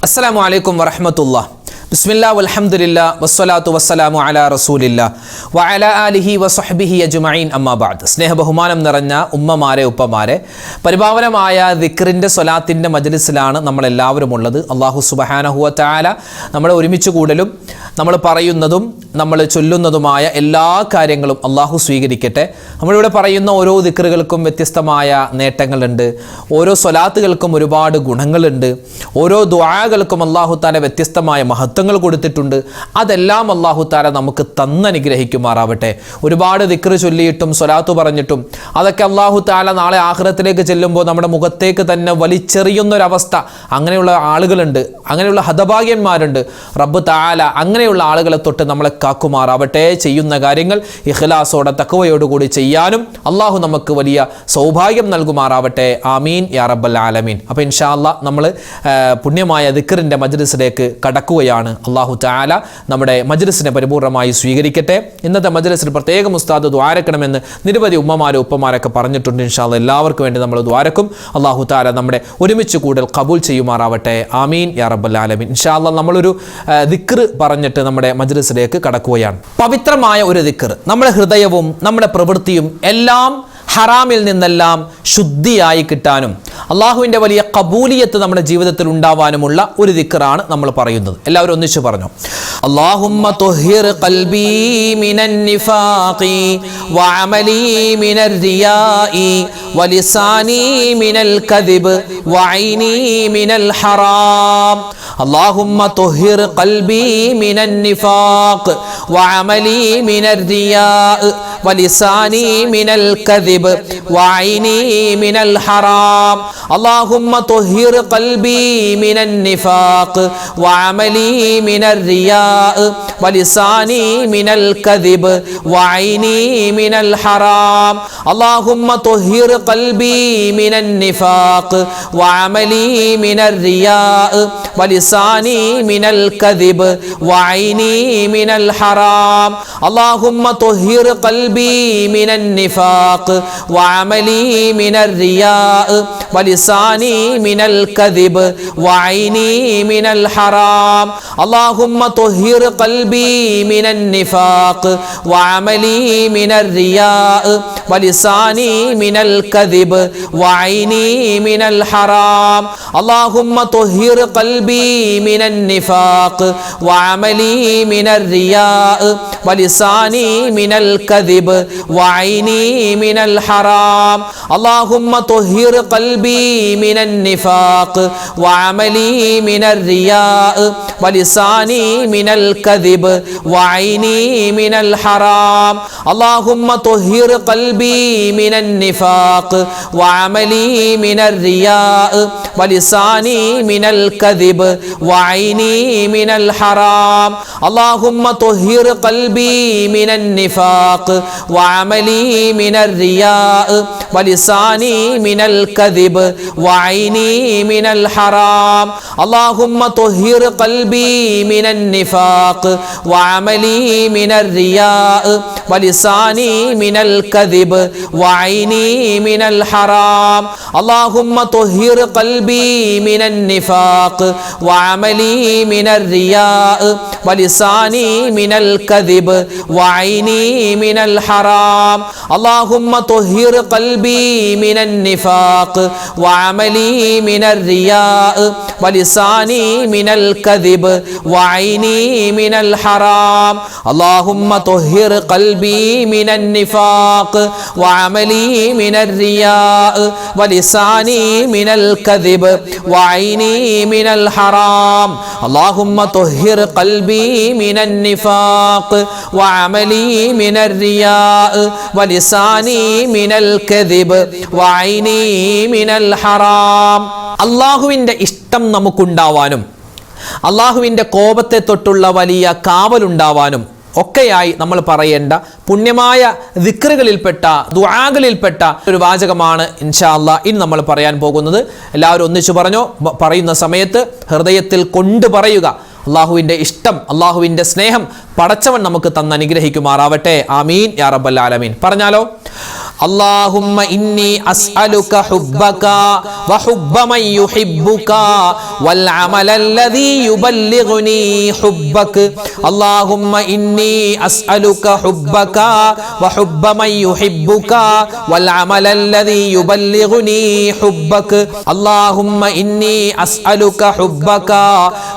അസ്സലാമു അലൈക്കും വറഹ്മത്തുള്ളാഹി. ബിസ്മില്ലാ വൽഹംദുലില്ലാ വസ്സലാത്തു വസ്സലാമു അലാ റസൂലില്ലാ വഅലാ ആലിഹി വസഹ്ബിഹി അജ്മഈൻ അമ്മാ ബഅദ്. സ്നേഹബഹുമാനം നിറഞ്ഞ ഉമ്മമാരെ ഉപ്പമാരെ, പരിപാവനമായ ദിക്റിൻ്റെ സ്വലാത്തിൻ്റെ മജ്ലിസിലാണ് നമ്മളെല്ലാവരും ഉള്ളത്. അല്ലാഹു സുബ്ഹാനഹു വ തആല നമ്മളെ ഒരുമിച്ച് കൂടലും നമ്മൾ പറയുന്നതും നമ്മൾ ചൊല്ലുന്നതുമായ എല്ലാ കാര്യങ്ങളും അള്ളാഹു സ്വീകരിക്കട്ടെ. നമ്മളിവിടെ പറയുന്ന ഓരോ ദിക്റുകൾക്കും വ്യത്യസ്തമായ നേട്ടങ്ങളുണ്ട്, ഓരോ സ്വലാത്തുകൾക്കും ഒരുപാട് ഗുണങ്ങളുണ്ട്, ഓരോ ദുആകൾക്കും അള്ളാഹു താല വ്യത്യസ്തമായ മഹത്വങ്ങൾ കൊടുത്തിട്ടുണ്ട്. അതെല്ലാം അള്ളാഹു താല നമുക്ക് തന്നനുഗ്രഹിക്കുമാറാവട്ടെ. ഒരുപാട് ദിക്റ് ചൊല്ലിയിട്ടും സ്വലാത്ത് പറഞ്ഞിട്ടും അതൊക്കെ അള്ളാഹു താല നാളെ ആഖിറത്തിലേക്ക് ചെല്ലുമ്പോൾ നമ്മുടെ മുഖത്തേക്ക് തന്നെ വലിച്ചെറിയുന്നൊരവസ്ഥ, അങ്ങനെയുള്ള ആളുകളുണ്ട്, അങ്ങനെയുള്ള ഹതഭാഗ്യന്മാരുണ്ട്. റബ്ബ് താല അങ്ങനെയുള്ള ആളുകളെ തൊട്ട് നമ്മളെ കാക്കുമാറാവട്ടെ. ചെയ്യുന്ന കാര്യങ്ങൾ ഇഖ്ലാസോടെ തഖ്വയോടുകൂടി ചെയ്യാനും അള്ളാഹു നമുക്ക് വലിയ സൗഭാഗ്യം നൽകുമാറാവട്ടെ. ആമീൻ യാ റബ്ബൽ ആലമീൻ. അപ്പോൾ ഇൻഷാ അല്ലാഹ് നമ്മൾ പുണ്യമായ ദിക്റിൻ്റെ മജ്ലിസിലേക്ക് കടക്കുകയാണ്. അള്ളാഹു തആല നമ്മുടെ മജ്ലിസിനെ പരിപൂർണമായി സ്വീകരിക്കട്ടെ. ഇന്നത്തെ മജ്ലിസിൽ പ്രത്യേകം ഉസ്താദ് ദ്വാരക്കണമെന്ന് നിരവധി ഉമ്മമാരും ഉപ്പമാരൊക്കെ പറഞ്ഞിട്ടുണ്ട്. ഇൻഷാ അല്ലാഹ് എല്ലാവർക്കും വേണ്ടി നമ്മൾ ദ്വാരക്കും. അള്ളാഹു തആല നമ്മുടെ ഒരുമിച്ച് കൂടൽ ഖബൂൽ ചെയ്യുമാറാവട്ടെ. ആമീൻ യാ റബ്ബൽ ആലമീൻ. ഇൻഷാ അല്ലാഹ് നമ്മളൊരു ദിക്ർ പറഞ്ഞിട്ട് നമ്മുടെ മജ്ലിസിലേക്ക് കടക്കുകയാണ്. പവിത്രമായ ഒരു ദിക്ർ, നമ്മുടെ ഹൃദയവും നമ്മുടെ പ്രവൃത്തിയും എല്ലാം ഹറാമിൽ നിന്നെല്ലാം ശുദ്ധിയായി കിട്ടാനും അള്ളാഹുവിൻ്റെ വലിയ ഖബൂലിയത്ത് നമ്മുടെ ജീവിതത്തിൽ ഉണ്ടാവാനുമുള്ള ഒരു ദിക്റാണ് നമ്മൾ പറയുന്നത്. എല്ലാവരും ഒന്നിച്ച് പറഞ്ഞു. അല്ലാഹുമ്മ തുഹിർ ഖൽബി മിനൻ നിഫാഖി വഅമലി മിനർ റിയാഇ വലിസാനി മിനൽ കദിബ് വഐനി മിനൽ ഹറാം. അല്ലാഹുമ്മ തുഹിർ ഖൽബി മിനൻ നിഫാഖ് വഅമലി മിനർ റിയാഇ വലിസാനി മിനൽ കദിബ് വഐനി മിനൽ ഹറാം. اللهم طهر قلبي من النفاق وعملي من الرياء ولساني من الكذب وعيني من الحرام. اللهم طهر قلبي من النفاق وعملي من الرياء ولساني من الكذب وعيني من الحرام. اللهم طهر قلبي من النفاق وعملي من الرياء ولساني من الكذب وعيني من الحرام. اللهم طهر قلبي من النفاق وعملي من الرياء ولساني من الكذب وعيني من الحرام. اللهم طهر قلبي من النفاق وعملي من الرياء ولساني من الكذب وعيني من الحرام. اللهم طهر قلبي من النفاق وعملي من الرياء ولساني من الكذب وعيني من الحرام. اللهم طهر قلبي من النفاق وعملي من الرياء ولساني من الكذب وعيني من الحرام. اللهم طهر قلبي من النفاق وعملي من الرياء ولساني من الكذب وعيني من الحرام. اللهم طهر قلبي من النفاق وعملي من الرياء ولساني من الكذب وعيني من الحرام. اللهم طهر قلبي من النفاق وعملي من الرياء ولساني من الكذب وعيني من الحرام. اللهم طهر قلبي من النفاق وعملي من الرياء ولساني من الكذب وعيني من الحرام. اللهم طهر قلبي من النفاق وعملي من الرياء ولساني من الكذب وعيني من الحرام. اللهم طهر قلبي من النفاق وعملي من الرياء ولساني من الكذب وعيني من الحرام. അള്ളാഹുവിൻ്റെ ഇഷ്ടം നമുക്കുണ്ടാവാനും അള്ളാഹുവിൻ്റെ കോപത്തെ തൊട്ടുള്ള വലിയ കാവലുണ്ടാവാനും ഒക്കെയായി നമ്മൾ പറയേണ്ട പുണ്യമായ ദിക്റുകളിൽപ്പെട്ട ദുആകളിൽപ്പെട്ട ഒരു വാചകമാണ് ഇൻഷാ അല്ലാഹ് ഇനി നമ്മൾ പറയാൻ പോകുന്നത്. എല്ലാവരും ഒന്നിച്ചു പറഞ്ഞോ. പറയുന്ന സമയത്ത് ഹൃദയത്തിൽ കൊണ്ടു പറയുക. അള്ളാഹുവിൻ്റെ ഇഷ്ടം, അള്ളാഹുവിൻ്റെ സ്നേഹം പടച്ചവൻ നമുക്ക് തന്നനുഗ്രഹിക്കുമാറാവട്ടെ. ആമീൻ യാ റബ്ബൽ ആലമീൻ. പറഞ്ഞാലോ. اللهم إني أسألك حبك وحب من يحبك والعمل الذي يبلغني حبك. اللهم إني أسألك حبك وحب من يحبك والعمل الذي يبلغني حبك. اللهم إني أسألك حبك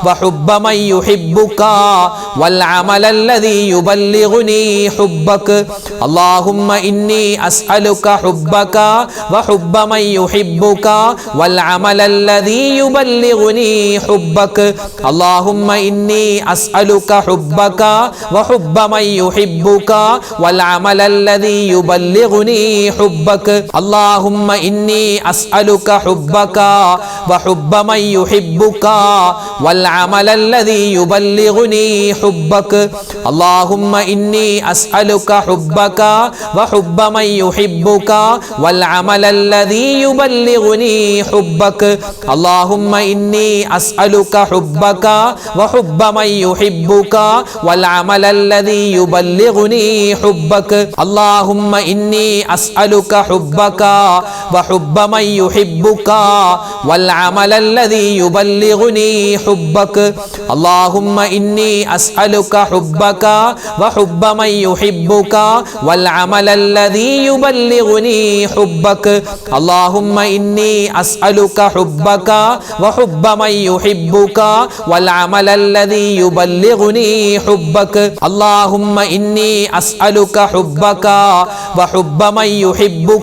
وحب من يحبك والعمل الذي يبلغني حبك. اللهم إني أسألك حبك وحب من يحبك والعمل الذي يبلغني حبك. اللهم إني أسألك حبك وحب من يحبك والعمل الذي يبلغني حبك. اللهم إني أسألك حبك وحب من يحبك والعمل الذي يبلغني حبك. اللهم إني أسألك حبك وحب من يحبك والعمل الذي يبلغني حبك. اللهم إني أسألك حبك وحب من يحبك والعمل الذي يبلغني حبك. اللهم إني أسألك حبك وحب من يحبك والعمل الذي يبلغني حبك. اللهم إني أسألك حبك وحب من يحبك والعمل الذي يبلغني حبك. اللهم إني أسألك حبك وحب من يحبك والعمل الذي يبلغني حبك. اللهم إني أسألك حبك وحب من يحبك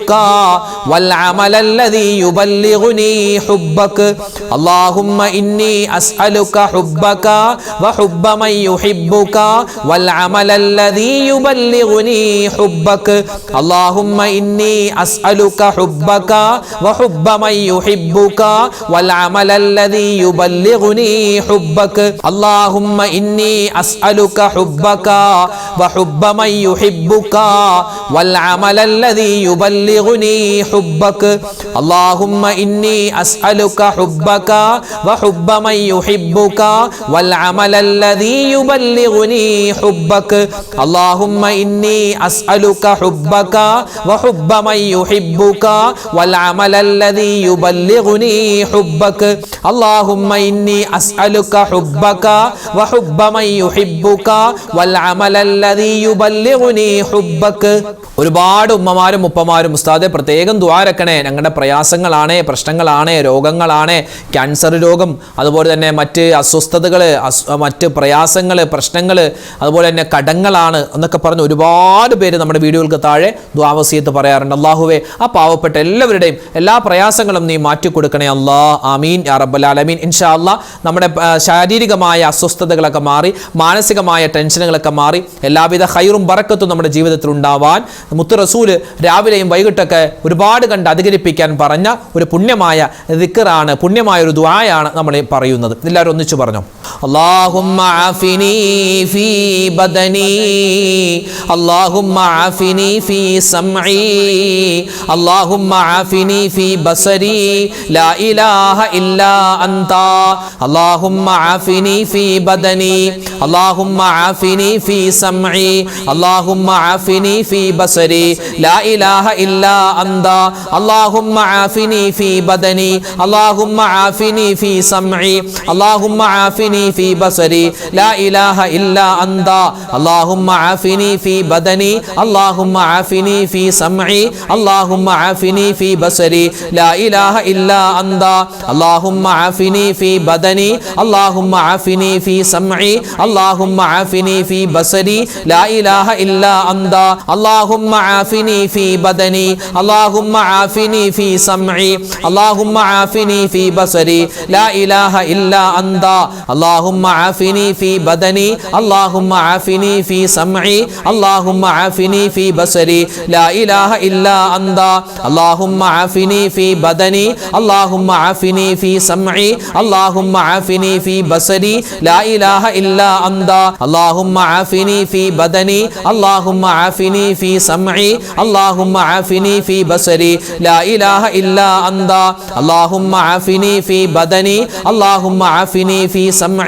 والعمل الذي يبلغني حبك. اللهم إني أسألك حبك وحب من يحبك والعمل الذي يبلغني حبك. اللهم إني أسألك حبك وحب من يحبك والعمل الذي يبلغني حبك. اللهم إني أسألك حبك وحب من يحبك والعمل الذي يبلغني حبك. اللهم إني أسألك حبك وحب من يحبك والعمل الذي يبلغني حبك. اللهم إني أسألك حبك وحب من يحبك والعمل الذي يبلغني حبك. اللهم إني أسألك حبك وحب من يحبك والعمل الذي يبلغني حبك. ഒരുപാട് ഉമ്മമാരും ഉപ്പമാരും ഉസ്താദെ പ്രത്യേകം ദുആ രക്കണേ, ഞങ്ങളുടെ പ്രയാസങ്ങളാണ്, പ്രശ്നങ്ങളാണ്, രോഗങ്ങളാണ്, ക്യാൻസർ രോഗം, അതുപോലെ തന്നെ മറ്റ് അസ്വസ്ഥതകൾ, മറ്റ് പ്രയാസങ്ങൾ, പ്രശ്നങ്ങൾ, അതുപോലെ തന്നെ കടങ്ങളാണ് എന്നൊക്കെ പറഞ്ഞ് ഒരുപാട് പേര് നമ്മുടെ വീഡിയോകൾക്ക് താഴെ ദുആ വസിയത്ത് പറയാറുണ്ട്. അല്ലാഹുവേ, ആ പാവപ്പെട്ട എല്ലാവരുടെയും എല്ലാ പ്രയാസങ്ങളും നീ മാറ്റിക്കൊടുക്കണേ അല്ലാ. ആമീൻ യാ റബ്ബൽ ആലമീൻ. ഇൻഷാ അല്ലാഹ് നമ്മുടെ ശാരീരികമായ അസ്വസ്ഥതകളൊക്കെ മാറി, മാനസികമായ ടെൻഷനുകളൊക്കെ മാറി, എല്ലാവിധ ഖൈറും ബറക്കത്തും നമ്മുടെ ജീവിതത്തിൽ ഉണ്ടാവാൻ മുത്ത് റസൂല് രാവിലെയും വൈകിട്ടൊക്കെ ഒരുപാട് കണ്ട് അധികരിപ്പിക്കാൻ പറഞ്ഞ ഒരു പുണ്യമായ ദിക്റാണ്, പുണ്യമായ ഒരു ദുആയാണ് നമ്മൾ പറയുന്നത്. എല്ലാവരും ഒന്നിച്ചു പറഞ്ഞു. അല്ലാഹുമ്മ ആഫിനി ഫീ ബദനി, അല്ലാഹുമ്മ ആഫിനി ഫീ സംഇ, അല്ലാഹുമ്മ ആഫിനി ഫീ ബസരി, ലാ ഇലാഹ ഇല്ലാ അൻത. അല്ലാഹുമ്മ ആഫിനി ഫീ ബദനി, അല്ലാഹുമ്മ ആഫിനി ഫീ സംഇ, അല്ലാഹുമ്മ ആഫിനി ഫീ ബസരി, ലാ ഇലാഹ ഇല്ലാ അൻത. അല്ലാഹുമ്മ ആഫിനി ഫീ ബദനി, അല്ലാഹുമ്മ ആഫിനി ഫീ സംഇ, അല്ലാഹുമ്മ ആഫിനി ഫീ ബസരി, ലാ ഇലാഹ ഇല്ലാ അൻത. അല്ലാഹുമ്മ ആഫിനി ഫീ ബദനി, അല്ലാഹുമ്മ ആഫിനി ഫീ സംഇ, അല്ലാഹുമ്മ ആഫിനി ഫീ ബസരി, ലാ ഇലാഹ ഇല്ലാ അൻത. അല്ലാഹുമ്മ ആഫിനി ഫീ ബദനി, അല്ലാഹുമ്മ ആഫിനി ഫീ സംഇ, അല്ലാഹുമ്മ ആഫിനി ഫീ ബസരി, ലാ ഇലാഹ ഇല്ലാ അൻത. اللهم عافني في بدني، اللهم عافني في سمعي، اللهم عافني في بصري، لا إله إلا أنت. اللهم عافني في بدني، اللهم عافني في سمعي، اللهم عافني في بصري، لا إله إلا أنت. اللهم عافني في بدني، اللهم عافني في سمعي، اللهم عافني في بصري، لا إله إلا أنت. اللهم عافني في بدني، اللهم عافني في سمعي، اللهم عافني في بصري، لا إله إلا أنت. اللهم عافني في بدني، اللهم عافني في سمعي،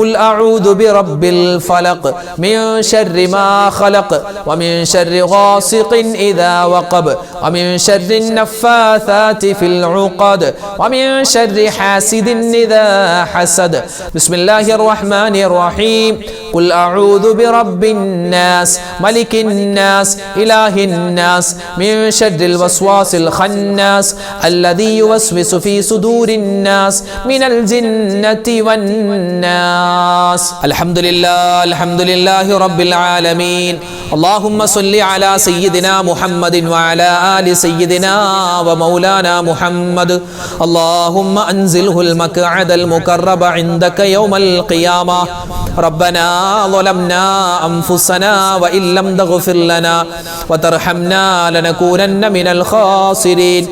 ഖുൽ അഊദു ബിറബ്ബിൽ ഫലഖ് മിൻ ശർരി മാ ഖലഖ് വമിൻ ശർരി ഗാസിഖിൻ ഇദാ വഖബ് വമിൻ ശർരി നഫ്ഫാഥാതി ഫിൽ ഉഖദ് വമിൻ ശർരി ഹാസിദിൻ ഇദാ ഹസദ്. ബിസ്മില്ലാഹിർ റഹ്മാനിർ റഹീം. ഖുൽ അഊദു ബിറബ്ബിൻ നാസ് മലിക്കിൻ നാസ് ഇലാഹിൻ നാസ് മിൻ ശർരിൽ വസ്വാസിൽ ഖന്നാസ് അല്ലദീ യുവസ്വിസു ഫീ സുദൂരിൻ നാസ് മിനൽ ജിന്നതി വൻ നാസ്. അൽഹംദുലില്ലാഹി റബ്ബിൽ ആലമീൻ. اللهم صل على سيدنا محمد وعلى آل سيدنا ومولانا محمد. اللهم أنزله المقعد المقرب عندك يوم القيامة. ربنا ظلمنا أنفسنا وإن لم تغفر لنا وترحمنا لنكونن من الخاسرين.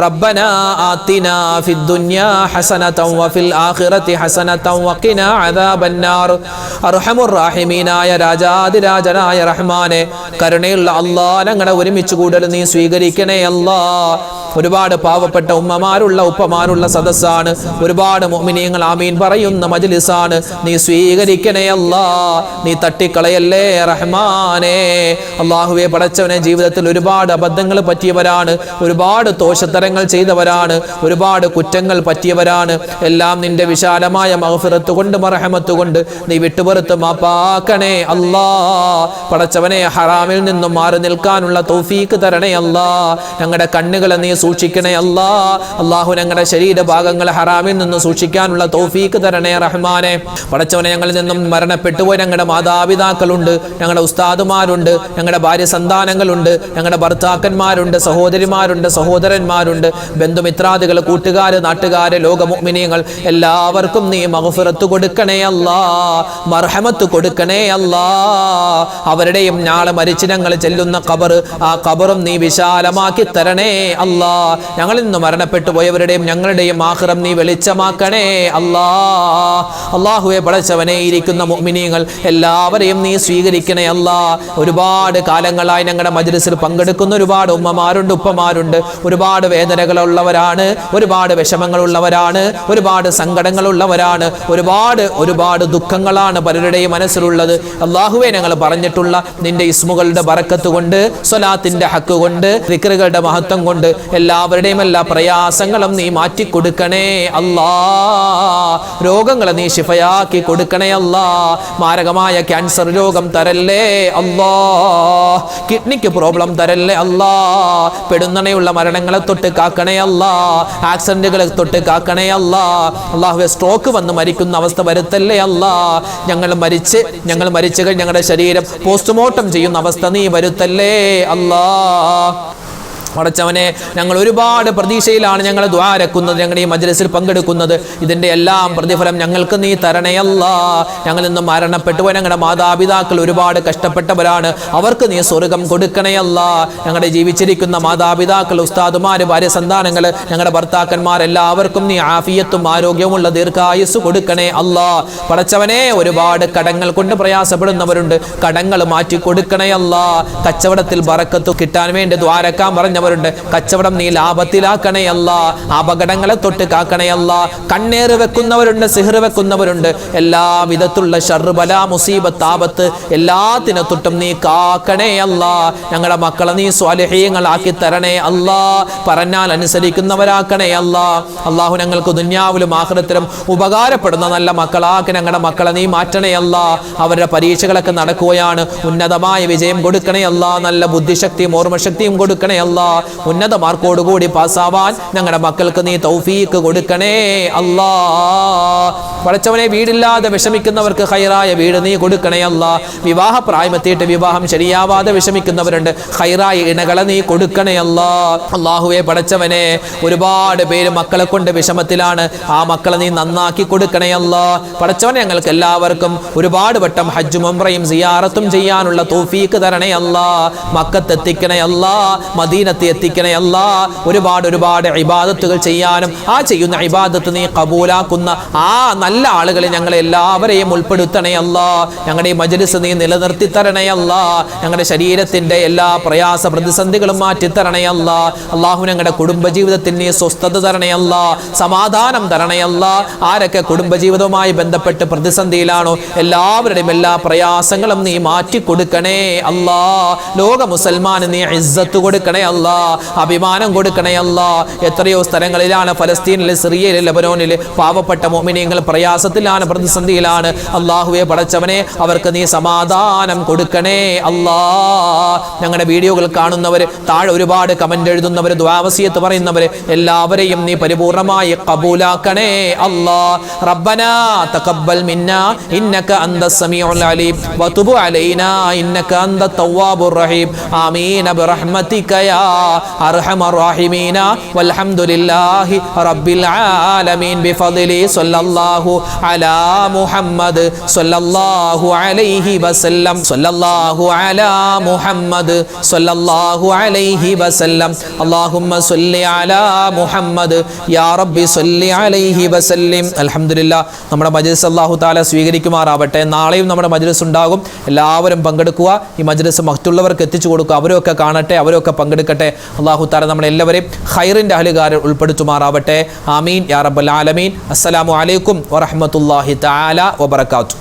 ربنا آتنا في الدنيا حسنة وفي الآخرة حسنة وقنا عذاب النار. أرحم الراحمين يا രാജാതിരാജനായ റഹ്മാനെ, കരുണയുള്ള അല്ലാഹ്, ഞങ്ങളുടെ ഒരുമിച്ച് കൂടൽ നീ സ്വീകരിക്കണേ അല്ലാഹ്. ഒരുപാട് പാവപ്പെട്ട ഉമ്മമാരുള്ള ഉപ്പമാരുള്ള സദസ്സാണ്. ഒരുപാട് മുഅ്മിനീങ്ങൾ ആമീൻ പറയുന്ന മജ്ലിസാണ്. നീ സ്വീകരിക്കണേ അല്ലാഹ്. നീ തട്ടിക്കളയല്ലേ റഹ്മാനേ. അല്ലാഹുവേ, പടച്ചവനെ, ജീവിതത്തിൽ ഒരുപാട് അബദ്ധങ്ങൾ പറ്റിയവരാണ്, ഒരുപാട് ദോഷത്തരങ്ങൾ ചെയ്തവരാണ്, ഒരുപാട് കുറ്റങ്ങൾ പറ്റിയവരാണ്. എല്ലാം നിന്റെ വിശാലമായ മഗ്ഫിറത്ത് കൊണ്ട് മർഹമത്ത് കൊണ്ട് നീ വിട്ടുപുറത്ത് മാപ്പാക്കണേ അല്ലാഹ്. പടച്ചവനെ, ഹറാമിൽ നിന്നും മാറി നിൽക്കാനുള്ള തൗഫീക്ക് തരണേ അല്ലാഹ്. ഞങ്ങളുടെ കണ്ണുകളെ നീ സൂക്ഷിക്കണേ അല്ലാഹ്. അല്ലാഹു ഞങ്ങളുടെ ശരീരഭാഗങ്ങൾ ഹറാമിൽ നിന്ന് സൂക്ഷിക്കാനുള്ള തൗഫീക്ക് തരണേ റഹ്മാനെ. പടച്ചവനെ, ഞങ്ങളിൽ നിന്നും മരണപ്പെട്ടുപോയി ഞങ്ങളുടെ മാതാപിതാക്കളുണ്ട്, ഞങ്ങളുടെ ഉസ്താദുമാരുണ്ട്, ഞങ്ങളുടെ ഭാര്യ സന്താനങ്ങളുണ്ട്, ഞങ്ങളുടെ ഭർത്താക്കന്മാരുണ്ട്, സഹോദരിമാരുണ്ട്, സഹോദരന്മാരുണ്ട്, ബന്ധുമിത്രാദികൾ, കൂട്ടുകാര്, നാട്ടുകാര്, ലോക മുഅ്മിനീങ്ങൾ എല്ലാവർക്കും നീ മഗ്ഫിറത്ത് കൊടുക്കണേ അല്ലാഹ്. മർഹമത്ത് കൊടുക്കണേ അല്ലാഹ്. അവരുടെയും നാളെ മരിച്ച് ഞങ്ങൾ ചെല്ലുന്ന ഖബർ, ആ ഖബറും നീ വിശാലമാക്കി തരണേ അല്ലാഹ്. ഞങ്ങളിൽ നിന്ന് മരണപ്പെട്ടു പോയവരുടെയും ഞങ്ങളുടെയും ആഖിറം നീ വെളിച്ചമാക്കണേ അല്ലാഹ്. അല്ലാഹുവേ, പടച്ചവനെ, ഇരിക്കുന്ന മുഅ്മിനീങ്ങൾ എല്ലാവരെയും നീ സ്വീകരിക്കണേ അല്ലാഹ്. ഒരുപാട് കാലങ്ങളായി ഞങ്ങളുടെ മജ്ലിസിൽ പങ്കെടുക്കുന്ന ഒരുപാട് ഉമ്മമാരുണ്ട്, ഉപ്പമാരുണ്ട്. ഒരുപാട് വേദനകളുള്ളവരാണ്, ഒരുപാട് വിഷമങ്ങളുള്ളവരാണ്, ഒരുപാട് സങ്കടങ്ങളുള്ളവരാണ്, ഒരുപാട് ദുഃഖങ്ങളാണ് പലരുടെയും മനസ്സിലുള്ളത്. അല്ലാഹുവേ, ഞങ്ങൾ പറഞ്ഞിട്ടുള്ള നിന്റെ ഇസ്മുകളുടെ ബറക്കത്ത് കൊണ്ട്, സ്വലാത്തിന്റെ ഹക്ക് കൊണ്ട്, ദിക്റുകളുടെ മഹത്വം കൊണ്ട് എല്ലാവരുടെയും എല്ലാ പ്രയാസങ്ങളും നീ മാറ്റിക്കൊടുക്കണേ അല്ലാഹ്. രോഗങ്ങളെ നീ ശിഫയാക്കി കൊടുക്കണേ അല്ലാഹ്. മാരകമായ ക്യാൻസർ രോഗം തരല്ലേ അല്ലാഹ്. കിഡ്നിക്ക് പ്രോബ്ലം തരല്ലേ അല്ലാഹ്. പെടുന്നണയുള്ള മരണങ്ങളെ തൊട്ട് കാക്കണേ അല്ലാഹ്. ആക്സിഡന്റുകളെ തൊട്ട് കാക്കണേ അല്ലാഹ്. അല്ലാഹുവേ, സ്ട്രോക്ക് വന്ന് മരിക്കുന്ന അവസ്ഥ വരുത്തല്ലേ അല്ലാഹ്. ഞങ്ങൾ മരിച്ച് കഴിഞ്ഞ് ഞങ്ങളുടെ ശരീരം പോസ്റ്റ്മോർട്ടം ചെയ്യുന്ന അവസ്ഥ നീ വരുത്തല്ലേ അല്ലാഹ്. പടച്ചവനെ, ഞങ്ങൾ ഒരുപാട് പ്രതീക്ഷയിലാണ് ഞങ്ങൾ ദുആരക്കുന്നത്, ഞങ്ങളുടെ ഈ മജ്ലിസിൽ പങ്കെടുക്കുന്നത്. ഇതിൻ്റെ എല്ലാം പ്രതിഫലം ഞങ്ങൾക്ക് നീ തരണേ അല്ലാഹ്. ഞങ്ങളിൽ നിന്ന് മരണപ്പെട്ടു ഞങ്ങളുടെ മാതാപിതാക്കൾ ഒരുപാട് കഷ്ടപ്പെട്ടവരാണ്, അവർക്ക് നീ സ്വർഗം കൊടുക്കണേ അല്ലാഹ്. ഞങ്ങളുടെ ജീവിച്ചിരിക്കുന്ന മാതാപിതാക്കൾ, ഉസ്താദുമാർ, ഭാര്യ സന്താനങ്ങൾ, ഞങ്ങളുടെ ഭർത്താക്കന്മാർ എല്ലാവർക്കും നീ ആഫിയത്തും ആരോഗ്യമുള്ള ദീർഘായുസ് കൊടുക്കണേ അല്ലാഹ്. പടച്ചവനെ, ഒരുപാട് കടങ്ങൾ കൊണ്ട് പ്രയാസപ്പെടുന്നവരുണ്ട്, കടങ്ങൾ മാറ്റി കൊടുക്കണേ അല്ലാഹ്. കച്ചവടത്തിൽ ബറക്കത്ത് കിട്ടാൻ വേണ്ടി ദ്വാരക്കാൻ പറഞ്ഞവരുണ്ട്, കച്ചവടം നീ ലാഭത്തിലാക്കണേ അല്ലാഹ്. അപകടങ്ങളെ തൊട്ട് കാക്കണേ അല്ലാഹ്. കണ്ണേറ് വെക്കുന്നവരുണ്ട്, സിഹ്റ് വെക്കുന്നവരുണ്ട്, എല്ലാ വിധത്തിലുള്ള ശർറ്, ബലാ, മുസീബത്ത്, ആപത്ത് എല്ലാത്തിനെ തൊട്ടും നീ കാക്കണേ അല്ലാഹ്. ഞങ്ങളുടെ മക്കളെ നീ സ്വാലിഹീങ്ങളാക്കി തരണേ അല്ലാഹ്. പറഞ്ഞാൽ അനുസരിക്കുന്നവരാക്കണേ അല്ലാഹ്. അല്ലാഹു ഞങ്ങൾക്ക് ദുനിയാവിലും ആഖിറത്തിലും ഉപകാരപ്പെടുന്ന നല്ല മക്കളാക്കി ഞങ്ങളുടെ മക്കളെ നീ മാറ്റണേ അല്ലാഹ്. അവരുടെ പരീക്ഷകളൊക്കെ നടക്കുകയാണ്, ഉന്നതമായ വിജയം കൊടുക്കണേ അല്ലാഹ്. നല്ല ബുദ്ധിശക്തിയും ഓർമ്മശക്തിയും കൊടുക്കണേ അല്ലാഹ്. ഉന്നത മാർക്കോടുകൂടി പാസ്സാവാൻ ഞങ്ങളുടെ മക്കൾക്ക് നീ തൗഫീക്ക് കൊടുക്കണേ അല്ലാഹ്. പടച്ചവനെ, വീടില്ലാതെ വിഷമിക്കുന്നവർക്ക് ഖൈറായ വീട് നീ കൊടുക്കണേ അല്ലാഹ്. വിവാഹ പ്രായമെത്തിയിട്ട് വിവാഹം ശരിയാവാതെ വിഷമിക്കുന്നവരുണ്ട്, ഖൈറായ ഇണകളെ നീ കൊടുക്കണേ അല്ലാഹ്. അല്ലാഹുവേ, പടച്ചവനെ, ഒരുപാട് പേര് മക്കളെ കൊണ്ട് വിഷമത്തിലാണ്, ആ മക്കളെ നീ നന്നാക്കി കൊടുക്കണേ അല്ലാഹ്. പടച്ചവനെ, ഞങ്ങൾക്ക് എല്ലാവർക്കും ഒരുപാട് വട്ടം ഹജ്ജും ഉംറയും സിയാറത്തും ചെയ്യാനുള്ള തൗഫീക്ക് തരണേ അല്ലാഹ്. മക്കത്തെത്തിക്കണേ അല്ലാഹ്, മദീനത്ത് മദീനത്ത് എത്തിക്കണേ അല്ലാ. ഒരുപാട് ഇബാദത്തുകൾ ചെയ്യാനും ആ ചെയ്യുന്ന ഇബാദത്ത് നീ കബൂലാക്കുന്ന ആ നല്ല ആളുകളെ ഞങ്ങളെ എല്ലാവരെയും ഉൾപ്പെടുത്തണേ അല്ലാ. ഞങ്ങളുടെ ഈ മജ്ലിസ് നീ നിലനിർത്തി തരണേ അല്ലാ. ഞങ്ങളുടെ ശരീരത്തിന്റെ എല്ലാ പ്രയാസ പ്രതിസന്ധികളും മാറ്റി തരണേ അല്ലാ. അല്ലാഹു ഞങ്ങളുടെ കുടുംബജീവിതത്തിൽ നീ സ്വസ്ഥത തരണേ അല്ലാ, സമാധാനം തരണേ അല്ലാ. ആരൊക്കെ കുടുംബജീവിതവുമായി ബന്ധപ്പെട്ട് പ്രതിസന്ധിയിലാണോ എല്ലാവരുടെയും എല്ലാ പ്രയാസങ്ങളും നീ മാറ്റി കൊടുക്കണേ അല്ലാ. ലോക മുസൽമാന് നീ ഇസ്സത്ത് കൊടുക്കണേ അല്ലാ, അഭിമാനം കൊടുക്കണേ അല്ലാ. എത്രയോ സ്ഥലങ്ങളിലാണ്, ഫലസ്തീനിൽ, സിറിയയിൽ, ലബനോനിൽ പാവപ്പെട്ട മുഅ്മിനീങ്ങൾ പ്രയാസത്തിലാണ്, പ്രതിസന്ധിയിലാണ്. അല്ലാഹുവേ പടച്ചവനെ, അവർക്ക് നീ സമാധാനം കൊടുക്കണേ അല്ലാ. ഞങ്ങളുടെ വീഡിയോകൾ കാണുന്നവർ, താഴെ ഒരുപാട് കമന്റ് എഴുതുന്നവർ, ദുആ വസിയത്ത് പറയുന്നവർ എല്ലാവരെയും നീ പരിപൂർണമായി കബൂലാക്കണേ അല്ലാ. റബ്ബനാ തഖബ്ബൽ മിന്നാ ഇന്നക അന്തസ് സമീഉൽ അലീം വതുബ് അലൈനാ ഇന്നക അന്തത് തവ്വാബുർ റഹീം. ആമീൻ ബിറഹ്മതിക യാ അർഹമർ റഹീമീന വൽഹംദുലില്ലാഹി റബ്ബിൽ ആലമീൻ ബിഫദ്ലി സ്വല്ലല്ലാഹു അലാ മുഹമ്മദ് സ്വല്ലല്ലാഹു അലൈഹി വസല്ലം സ്വല്ലല്ലാഹു അലാ മുഹമ്മദ് സ്വല്ലല്ലാഹു അലൈഹി വസല്ലം. അല്ലാഹുമ്മ സ്വല്ലി അലാ മുഹമ്മദ് യാ റബ്ബി സ്വല്ലി അലൈഹി വസല്ലം. അൽഹംദുലില്ലാഹ്, നമ്മുടെ മജ്ലിസ് അല്ലാഹു തആല സ്വീകരിക്കുമാറാവട്ടെ. നാളെയും നമ്മുടെ മജ്ലിസ് ഉണ്ടാകും. എല്ലാവരും പങ്കെടുക്കുക. ഈ മജ്ലിസ് മറ്റുള്ളവർക്ക് എത്തിച്ചു കൊടുക്കുക. അവരൊക്കെ കാണട്ടെ, അവരൊക്കെ പങ്കെടുക്കട്ടെ. അല്ലാഹു തആല നമ്മളെല്ലാവരെയും ഖൈറിന്റെ അഹ്ലുകാരിൽ ഉൾപ്പെടുത്തുമാറാവട്ടെ. ആമീൻ യാ റബ്ബൽ ആലമീൻ. അസ്സലാമു അലൈക്കും വറഹ്മത്തുള്ളാഹി തആല വബറകാതുഹു.